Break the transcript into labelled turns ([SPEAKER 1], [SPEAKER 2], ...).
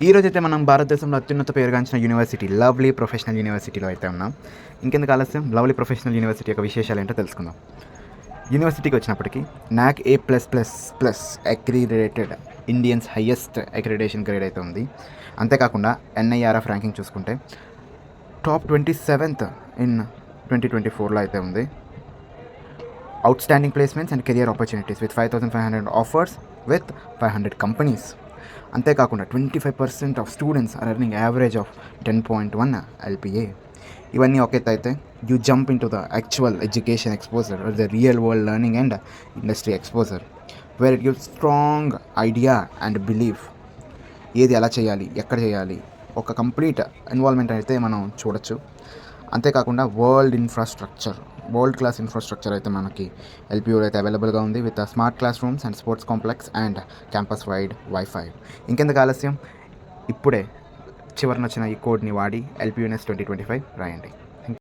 [SPEAKER 1] ఈరోజైతే మనం భారతదేశంలో అత్యున్నత పేరుగాంచిన యూనివర్సిటీ లవ్లీ ప్రొఫెషనల్ యూనివర్సిటీలో అయితే ఉన్నాం. ఇంకెందుకు ఆలస్యం, లవ్లీ ప్రొఫెషనల్ యూనివర్సిటీ యొక్క విశేషాలు ఏంటో తెలుసుకుందాం. యూనివర్సిటీకి వచ్చినప్పటికీ NAAC A+++ accredited Indians highest accreditation grade అయితే ఉంది. అంతేకాకుండా NIRF ర్యాంకింగ్ చూసుకుంటే టాప్ 27th ఇన్ 2024లో అయితే ఉంది. Outstanding placements and career opportunities with 5,500 offers with 500 companies. అంతేకాకుండా 25% of students are earning average of 10.1 LPA. ఇవన్నీ ఒక ఎత్తు అయితే you jump into the actual education exposure, the real world learning and industry exposure, where it gives strong idea and belief. ఏది ఎలా చేయాలి, ఎక్కడ చేయాలి, ఒక కంప్లీట్ ఇన్వాల్వ్మెంట్ అయితే మనం చూడొచ్చు. అంతేకాకుండా వరల్డ్ క్లాస్ ఇన్ఫ్రాస్ట్రక్చర్ అయితే మనకి LPUలో అయితే అవైలబుల్గా ఉంది with smart class rooms and sports complex and campus wide wifi. ఇంకెందుకు ఆలస్యం, ఇప్పుడే చివరినొచ్చిన ఈ కోడ్ని వాడి LPUNS 2025 రాయండి.